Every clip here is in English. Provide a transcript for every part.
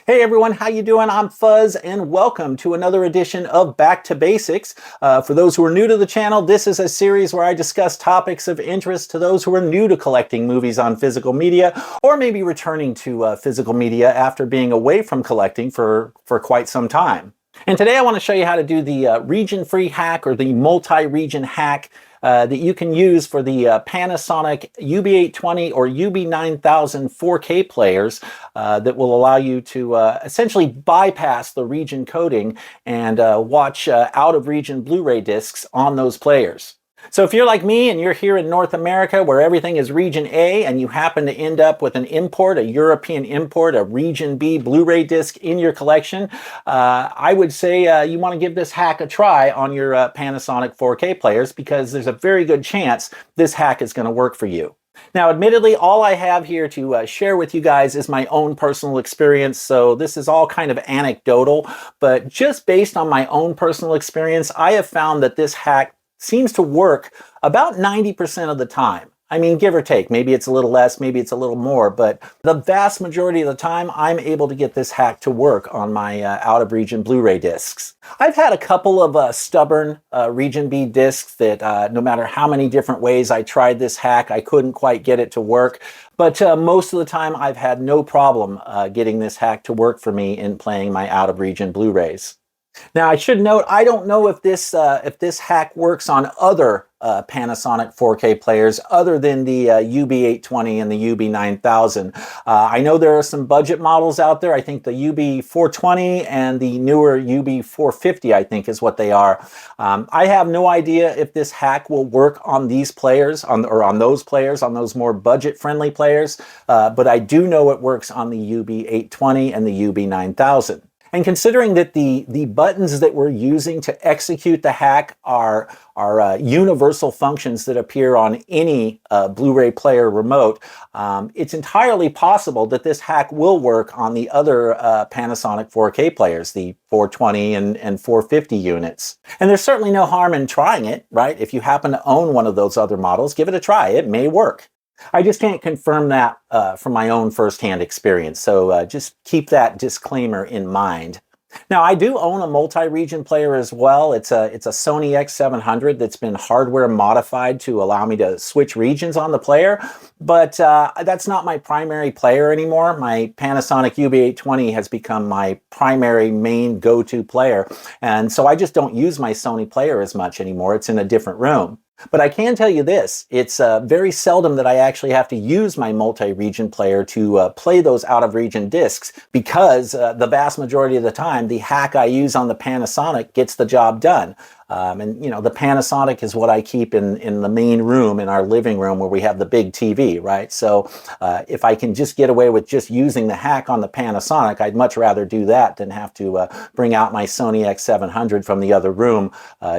Hey everyone, how you doing? I'm Fuzz and welcome to another edition of Back to Basics. For those who are new to the channel, this is a series where I discuss topics of interest to those who are new to collecting movies on physical media or maybe returning to physical media after being away from collecting for quite some time. And today I want to show you how to do the region-free hack or the multi-region hack that you can use for the Panasonic UB820 or UB9000 4K players that will allow you to essentially bypass the region coding and watch out-of-region Blu-ray discs on those players. So if you're like me and you're here in North America where everything is region A and you happen to end up with an import, a European import, a region B Blu-ray disc in your collection, I would say you want to give this hack a try on your Panasonic 4K players because there's a very good chance this hack is going to work for you. Now, admittedly, all I have here to share with you guys is my own personal experience, so this is all kind of anecdotal, but just based on my own personal experience, I have found that this hack seems to work about 90% of the time. I mean, give or take. Maybe it's a little less, maybe it's a little more, but the vast majority of the time, I'm able to get this hack to work on my out-of-region Blu-ray discs. I've had a couple of stubborn Region B discs that no matter how many different ways I tried this hack, I couldn't quite get it to work. But most of the time, I've had no problem getting this hack to work for me in playing my out-of-region Blu-rays. Now, I should note, I don't know if this hack works on other Panasonic 4K players other than the UB820 and the UB9000. I know there are some budget models out there. I think the UB420 and the newer UB450, I think, is what they are. I have no idea if this hack will work on these players, on those more budget-friendly players, but I do know it works on the UB820 and the UB9000. And considering that the buttons that we're using to execute the hack are universal functions that appear on any Blu-ray player remote, it's entirely possible that this hack will work on the other Panasonic 4K players, the 420 and 450 units. And there's certainly no harm in trying it, right? If you happen to own one of those other models, give it a try. It may work. I just can't confirm that from my own firsthand experience, so just keep that disclaimer in mind. Now, I do own a multi-region player as well. It's a Sony X700 that's been hardware modified to allow me to switch regions on the player, but that's not my primary player anymore. My Panasonic UB820 has become my primary main go-to player, and so I just don't use my Sony player as much anymore. It's in a different room. But I can tell you this, it's very seldom that I actually have to use my multi-region player to play those out-of-region discs because the vast majority of the time, the hack I use on the Panasonic gets the job done. And, you know, the Panasonic is what I keep in the main room, in our living room where we have the big TV, right? So if I can just get away with just using the hack on the Panasonic, I'd much rather do that than have to bring out my Sony X700 from the other room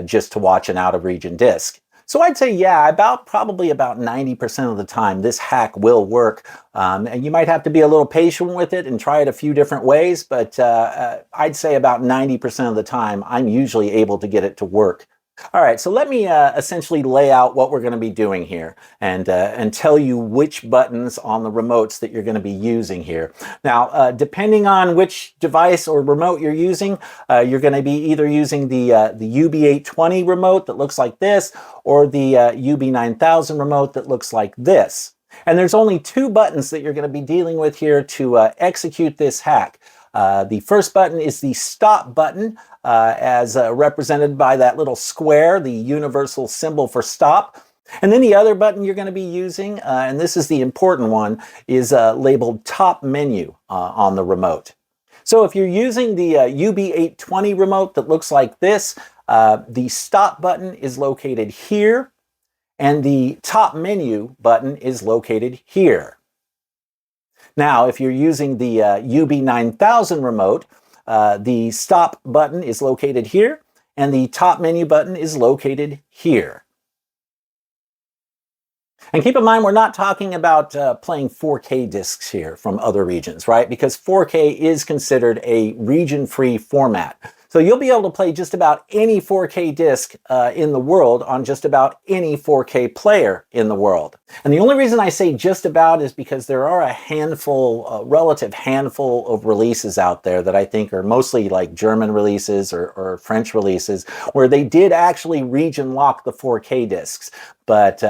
just to watch an out-of-region disc. So I'd say, yeah, probably about 90% of the time, this hack will work. And you might have to be a little patient with it and try it a few different ways, but I'd say about 90% of the time, I'm usually able to get it to work. All right, so let me essentially lay out what we're going to be doing here and tell you which buttons on the remotes that you're going to be using here. Now, depending on which device or remote you're using, you're going to be either using the UB820 remote that looks like this or the UB9000 remote that looks like this. And there's only two buttons that you're going to be dealing with here to execute this hack. The first button is the stop button, as represented by that little square, the universal symbol for stop. And then the other button you're going to be using, and this is the important one, is labeled top menu on the remote. So if you're using the UB820 remote that looks like this, the stop button is located here, and the top menu button is located here. Now, if you're using the UB9000 remote, the stop button is located here, and the top menu button is located here. And keep in mind, we're not talking about playing 4K discs here from other regions, right? Because 4K is considered a region-free format. So you'll be able to play just about any 4K disc in the world on just about any 4K player in the world. And the only reason I say just about is because there are a handful, a relative handful of releases out there that I think are mostly like German releases or French releases where they did actually region lock the 4K discs. But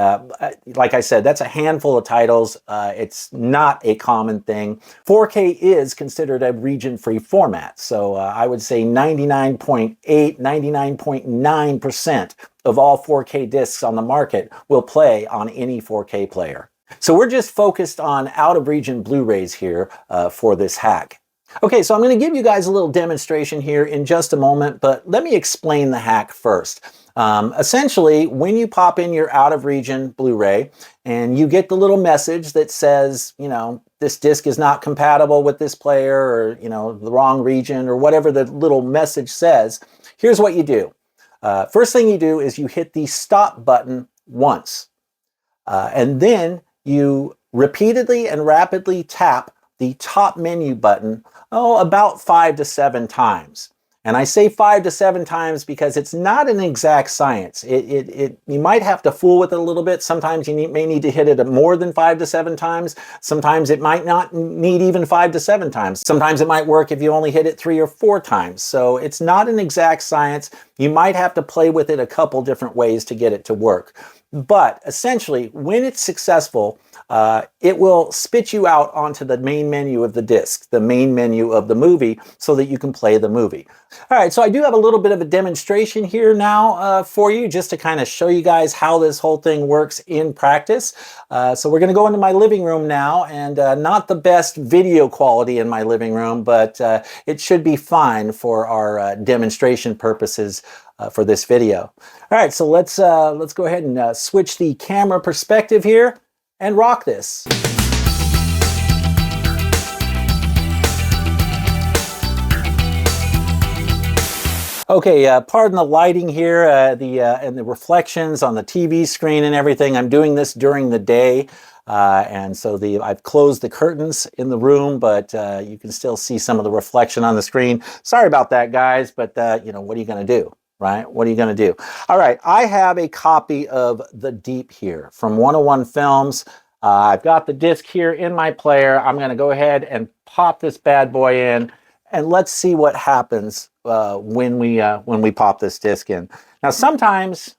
like I said, that's a handful of titles. It's not a common thing. 4K is considered a region-free format. So I would say 99.8, 99.9% of all 4K discs on the market will play on any 4K player. So we're just focused on out-of-region Blu-rays here for this hack. Okay, so I'm going to give you guys a little demonstration here in just a moment, but let me explain the hack first. Essentially, when you pop in your out-of-region Blu-ray and you get the little message that says, you know, this disc is not compatible with this player, or, you know, the wrong region, or whatever the little message says, here's what you do. First thing you do is you hit the stop button once, and then you repeatedly and rapidly tap the top menu button, about 5 to 7 times. And I say 5 to 7 times because it's not an exact science. You might have to fool with it a little bit. Sometimes you may need to hit it more than 5 to 7 times. Sometimes it might not need even 5 to 7 times. Sometimes it might work if you only hit it 3 or 4 times. So it's not an exact science. You might have to play with it a couple different ways to get it to work. But essentially, when it's successful, it will spit you out onto the main menu of the disc, the main menu of the movie, so that you can play the movie. All right, so I do have a little bit of a demonstration here now for you, just to kind of show you guys how this whole thing works in practice. So we're going to go into my living room now, and not the best video quality in my living room, but it should be fine for our demonstration purposes for this video. All right, so let's go ahead and switch the camera perspective here and rock this. Okay, pardon the lighting here, and the reflections on the TV screen and everything. I'm doing this during the day, and so I've closed the curtains in the room, but you can still see some of the reflection on the screen. Sorry about that, guys, but you know, what are you going to do? Right? What are you going to do? All right, I have a copy of The Deep here from 101 Films. I've got the disc here in my player. I'm going to go ahead and pop this bad boy in, and let's see what happens when we pop this disc in. Now, sometimes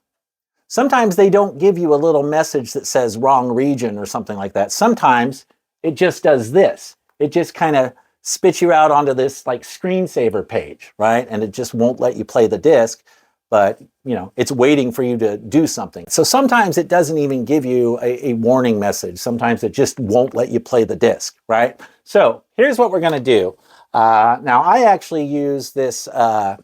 they don't give you a little message that says wrong region or something like that. Sometimes it just does this. It just kind of spits you out onto this like screensaver page, right? And it just won't let you play the disc, but you know, it's waiting for you to do something. So sometimes it doesn't even give you a warning message. Sometimes it just won't let you play the disc, right? So here's what we're going to do. Now I actually use this aftermarket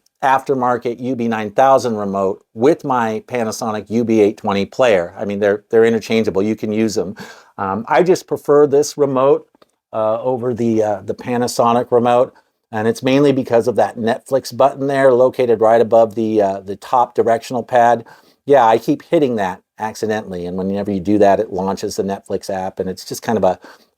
UB9000 remote with my Panasonic UB820 player. I mean, they're interchangeable. You can use them. I just prefer this remote over the Panasonic remote, and it's mainly because of that Netflix button there located right above the top directional pad. Yeah, I keep hitting that accidentally, and whenever you do that, it launches the Netflix app, and it's just kind of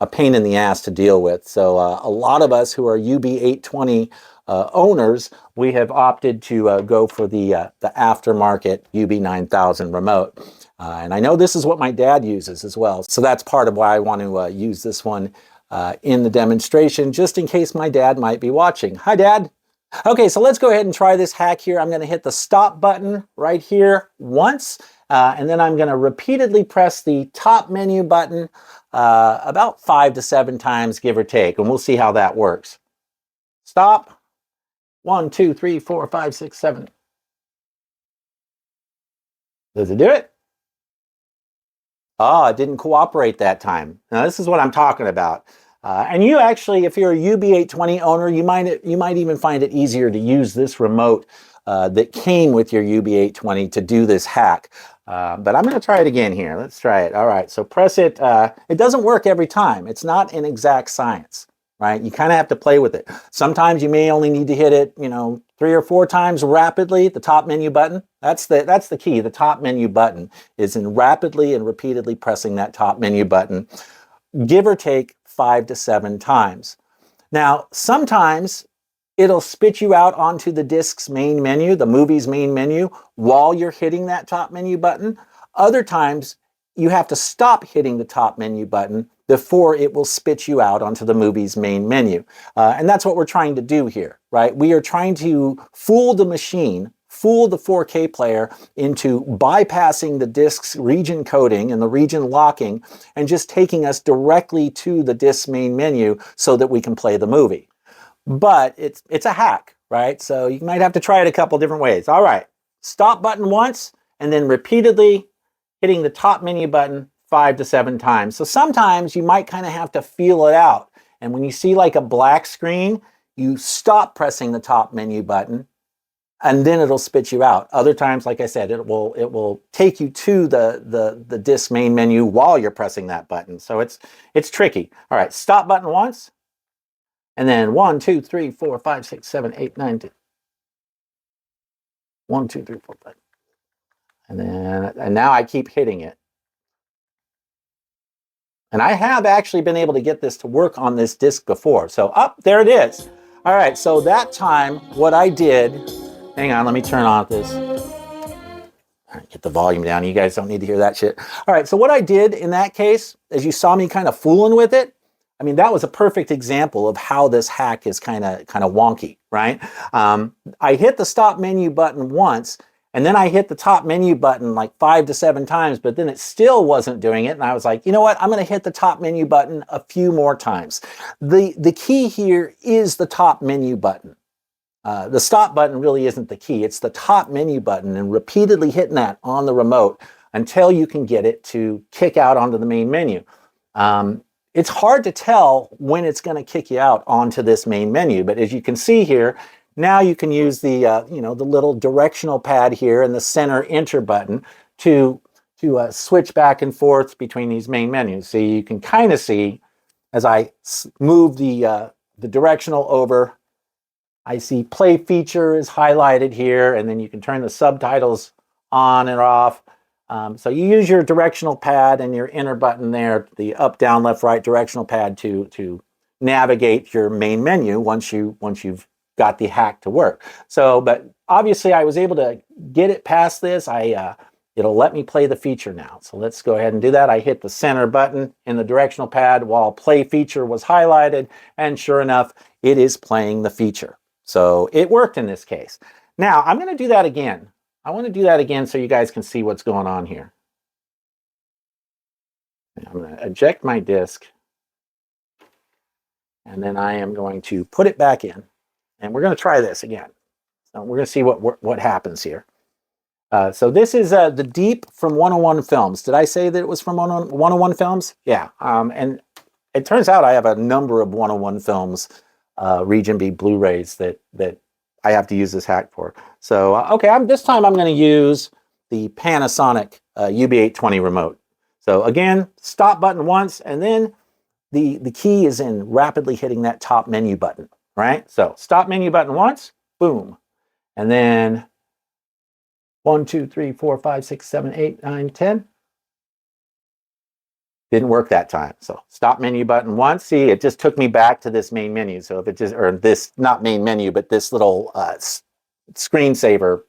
a pain in the ass to deal with. So a lot of us who are UB820 owners, we have opted to go for the aftermarket UB9000 remote. And I know this is what my dad uses as well, so that's part of why I want to use this one in the demonstration, just in case my dad might be watching. Hi, Dad. Okay, so let's go ahead and try this hack here. I'm going to hit the stop button right here once, and then I'm going to repeatedly press the top menu button about 5 to 7 times, give or take, and we'll see how that works. Stop. 1, 2, 3, 4, 5, 6, 7. Does it do it? Oh, it didn't cooperate that time. Now, this is what I'm talking about. And you actually, if you're a UB820 owner, you might even find it easier to use this remote that came with your UB820 to do this hack. But I'm going to try it again here. Let's try it. All right, so press it. It doesn't work every time. It's not an exact science, right? You kind of have to play with it. Sometimes you may only need to hit it, 3 or 4 times rapidly, the top menu button. That's the key. The top menu button is in rapidly and repeatedly pressing that top menu button, give or take 5 to 7 times. Now, sometimes it'll spit you out onto the disc's main menu, the movie's main menu, while you're hitting that top menu button. Other times, you have to stop hitting the top menu button before it will spit you out onto the movie's main menu. And that's what we're trying to do here, right? We are trying to fool the machine, fool the 4K player into bypassing the disc's region coding and the region locking and just taking us directly to the disc's main menu so that we can play the movie. But it's a hack, right? So you might have to try it a couple different ways. All right, stop button once and then repeatedly hitting the top menu button 5 to 7 times. So sometimes you might kind of have to feel it out. And when you see like a black screen, you stop pressing the top menu button and then it'll spit you out. Other times, like I said, it will take you to the disc main menu while you're pressing that button. So it's tricky. All right, stop button once. And then 1, 2, 3, 4, 5, 6, 7, 8, 9, 10. 1, 2, 3, 4, 5. And now I keep hitting it. And I have actually been able to get this to work on this disc before. So there it is. All right, so that time what I did, hang on, let me turn off this. All right, get the volume down. You guys don't need to hear that shit. All right, so what I did in that case, as you saw me kind of fooling with it, I mean, that was a perfect example of how this hack is kind of wonky, right? I hit the stop menu button once, and then I hit the top menu button like 5 to 7 times, but then it still wasn't doing it. And I was like, you know what? I'm going to hit the top menu button a few more times. The key here is the top menu button. The stop button really isn't the key. It's the top menu button and repeatedly hitting that on the remote until you can get it to kick out onto the main menu. It's hard to tell when it's going to kick you out onto this main menu, but as you can see here, now you can use the the little directional pad here and the center enter button to switch back and forth between these main menus. So you can kind of see as I move the directional over, I see play feature is highlighted here, and then you can turn the subtitles on and off. So you use your directional pad and your enter button there, the up, down, left, right directional pad to navigate your main menu once you've got the hack to work. So, but obviously I was able to get it past this. It'll let me play the feature now. So let's go ahead and do that. I hit the center button in the directional pad while play feature was highlighted, and sure enough, it is playing the feature. So it worked in this case. Now I'm going to do that again. I want to do that again so you guys can see what's going on here. I'm going to eject my disk, and then I am going to put it back in, and we're going to try this again. So we're going to see what happens here. So this is the Deep from 101 Films. Did I say that it was from 101 Films? Yeah. And it turns out I have a number of 101 Films Region B Blu-rays that I have to use this hack for. So, okay, this time I'm going to use the Panasonic UB820 remote. So again, stop button once, and then the key is in rapidly hitting that top menu button, right? So stop menu button once, boom. And then 1, 2, 3, 4, 5, 6, 7, 8, 9, 10. Didn't work that time. So stop menu button once. See, it just took me back to this main menu. So if it just, or this, not main menu, but this little screensaver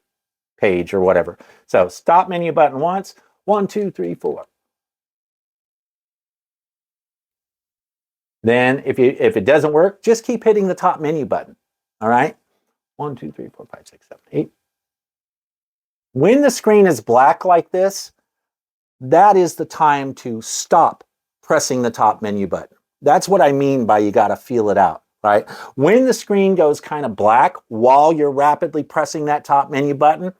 page or whatever. So stop menu button once, 1, 2, 3, 4. Then if it doesn't work, just keep hitting the top menu button. All right. 1, 2, 3, 4, 5, 6, 7, 8. When the screen is black like this, that is the time to stop pressing the top menu button. That's what I mean by you got to feel it out, right? When the screen goes kind of black while you're rapidly pressing that top menu button,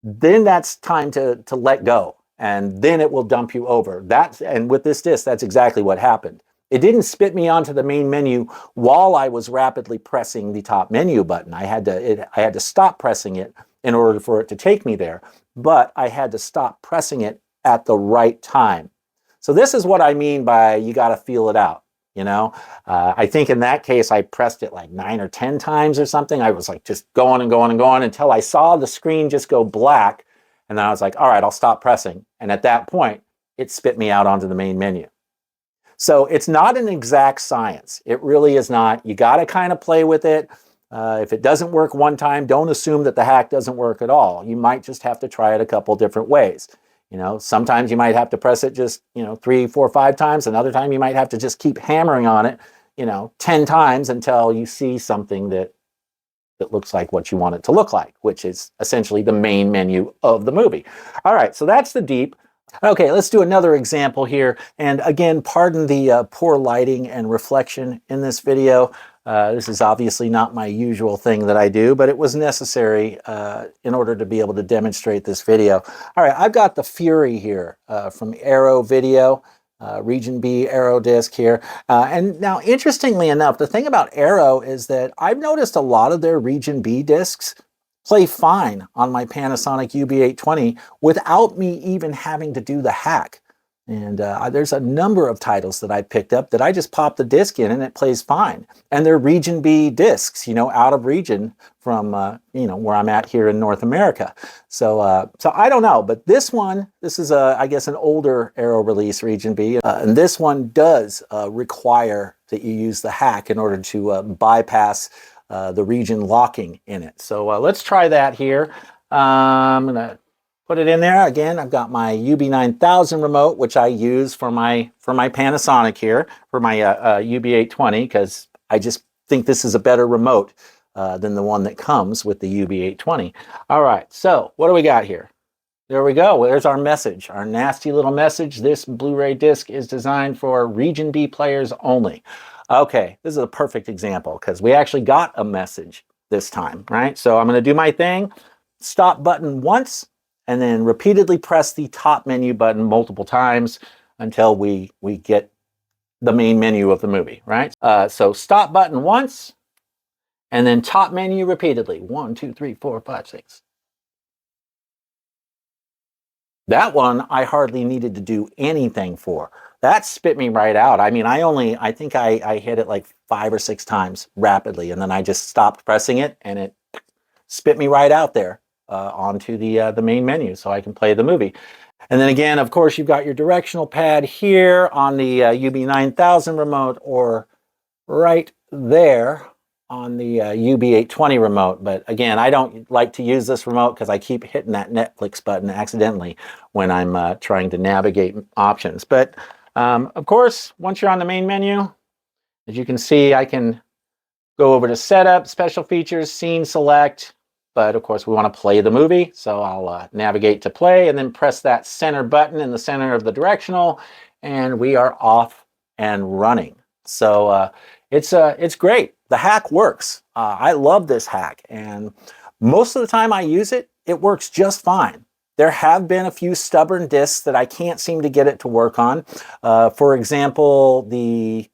then that's time to let go, and then it will dump you over. And with this disc, that's exactly what happened. It didn't spit me onto the main menu while I was rapidly pressing the top menu button. I had to stop pressing it in order for it to take me there, but I had to stop pressing it at the right time. So this is what I mean by you got to feel it out. You know, I think in that case, I pressed it like 9 or 10 times or something. I was like just going and going and going until I saw the screen just go black. And then I was like, all right, I'll stop pressing. And at that point, it spit me out onto the main menu. So it's not an exact science. It really is not. You got to kind of play with it. If it doesn't work one time, don't assume that the hack doesn't work at all. You might just have to try it a couple different ways. You know, sometimes you might have to press it just, 3, 4, 5 times. Another time you might have to just keep hammering on it, 10 times until you see something that looks like what you want it to look like, which is essentially the main menu of the movie. All right, so that's the deep. Okay, let's do another example here. And again, pardon the poor lighting and reflection in this video. This is obviously not my usual thing that I do, but it was necessary in order to be able to demonstrate this video. All right, I've got the Fury here from Arrow Video. Region B Arrow disc here. And now, interestingly enough, the thing about Arrow is that I've noticed a lot of their Region B discs play fine on my Panasonic UB820 without me even having to do the hack. And there's a number of titles that I picked up that I just pop the disc in and it plays fine. And they're Region B discs, out of region from, where I'm at here in North America. So I don't know, but this is, I guess, an older Arrow release, Region B. And this one does require that you use the hack in order to bypass the region locking in it. So let's try that here. I'm going to put it in there. Again, I've got my UB9000 remote, which I use for my Panasonic here, for my UB820, because I just think this is a better remote than the one that comes with the UB820. All right, so what do we got here? There we go. There's our message, our nasty little message. This Blu-ray disc is designed for Region B players only. Okay, this is a perfect example because we actually got a message this time, right? So I'm going to do my thing, stop button once, and then repeatedly press the top menu button multiple times until we get the main menu of the movie, right? So stop button once, and then top menu repeatedly. 1, 2, 3, 4, 5, 6. That one I hardly needed to do anything for. That spit me right out. I mean, I think I hit it like 5 or 6 times rapidly, and then I just stopped pressing it, and it spit me right out there onto the main menu so I can play the movie. And then again, of course, you've got your directional pad here on the UB9000 remote, or right there on the UB820 remote. But again, I don't like to use this remote because I keep hitting that Netflix button accidentally when I'm trying to navigate options. But of course, once you're on the main menu, as you can see, I can go over to Setup, Special Features, Scene Select. But of course, we want to play the movie. So I'll navigate to play and then press that center button in the center of the directional. And we are off and running. So it's great. The hack works. I love this hack. And most of the time I use it, it works just fine. There have been a few stubborn discs that I can't seem to get it to work on. For example, the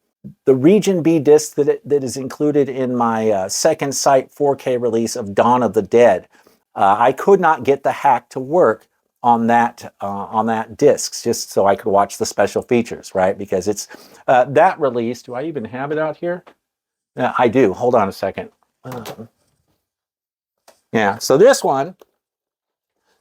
Region B disc that is included in my second sight 4K release of Dawn of the Dead. I could not get the hack to work on that disc, just so I could watch the special features, right? Because it's that release. Do I even have it out here? Yeah, I do. Hold on a second. Yeah, so this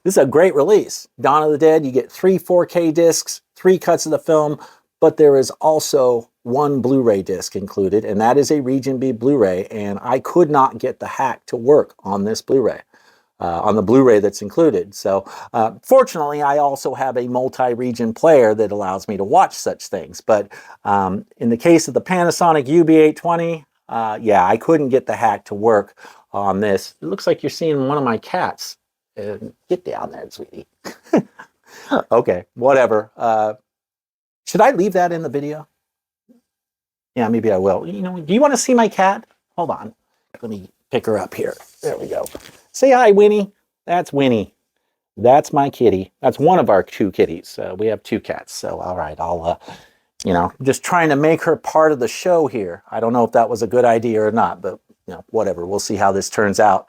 is a great release. Dawn of the Dead, you get 3 4K discs, 3 cuts of the film, but there is also 1 Blu-ray disc included, and that is a Region B Blu-ray, and I could not get the hack to work on this Blu-ray, on the Blu-ray that's included. So fortunately, I also have a multi-region player that allows me to watch such things. But in the case of the Panasonic UB820, yeah, I couldn't get the hack to work on this. It looks like you're seeing one of my cats. Get down there, sweetie. Okay, whatever. Should I leave that in the video? Yeah, maybe I will. Do you want to see my cat? Hold on. Let me pick her up here. There we go. Say hi, Winnie. That's Winnie. That's my kitty. That's one of our 2 kitties. We have 2 cats. So, all right, I'll, just trying to make her part of the show here. I don't know if that was a good idea or not, but, whatever. We'll see how this turns out.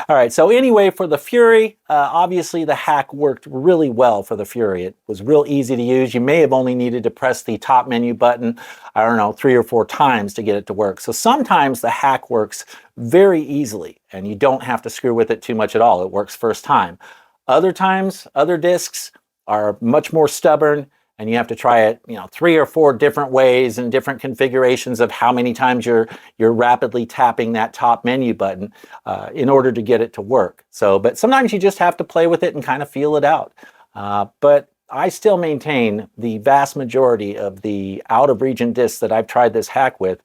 All right, so anyway, for the Fury, obviously the hack worked really well for the Fury. It was real easy to use. You may have only needed to press the top menu button, I don't know, 3 or 4 times to get it to work. So sometimes the hack works very easily, and you don't have to screw with it too much at all. It works first time. Other times, other discs are much more stubborn, and you have to try it, 3 or 4 different ways and different configurations of how many times you're rapidly tapping that top menu button in order to get it to work. But sometimes you just have to play with it and kind of feel it out. But I still maintain the vast majority of the out-of-region discs that I've tried this hack with,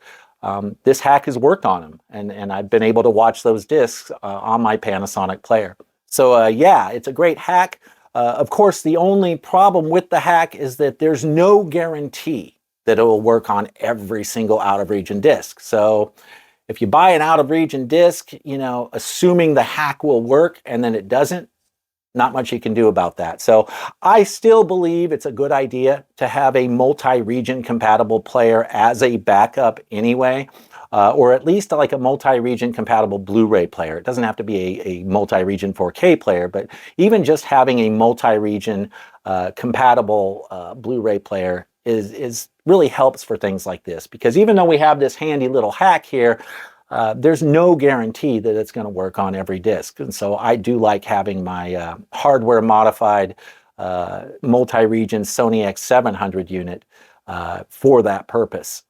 this hack has worked on them, and I've been able to watch those discs on my Panasonic player. So yeah, it's a great hack. Of course, the only problem with the hack is that there's no guarantee that it will work on every single out-of-region disc. So if you buy an out-of-region disc, assuming the hack will work and then it doesn't, not much you can do about that. So I still believe it's a good idea to have a multi-region compatible player as a backup anyway. Or at least like a multi-region compatible Blu-ray player. It doesn't have to be a multi-region 4K player, but even just having a multi-region compatible Blu-ray player is really helps for things like this. Because even though we have this handy little hack here, there's no guarantee that it's going to work on every disc. And so I do like having my hardware modified multi-region Sony X700 unit for that purpose.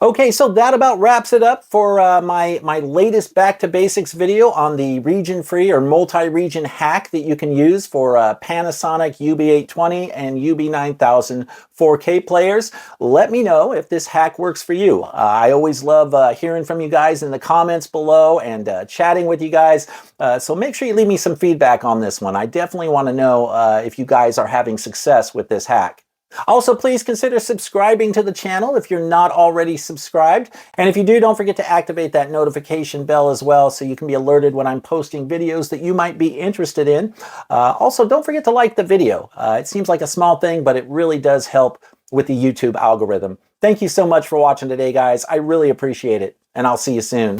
Okay, so that about wraps it up for my latest Back to Basics video on the region-free or multi-region hack that you can use for Panasonic UB820 and UB9000 4K players. Let me know if this hack works for you. I always love hearing from you guys in the comments below and chatting with you guys. So make sure you leave me some feedback on this one. I definitely want to know if you guys are having success with this hack. Also, please consider subscribing to the channel if you're not already subscribed. And if you do, don't forget to activate that notification bell as well so you can be alerted when I'm posting videos that you might be interested in. Also, don't forget to like the video. It seems like a small thing, but it really does help with the YouTube algorithm. Thank you so much for watching today, guys. I really appreciate it, and I'll see you soon.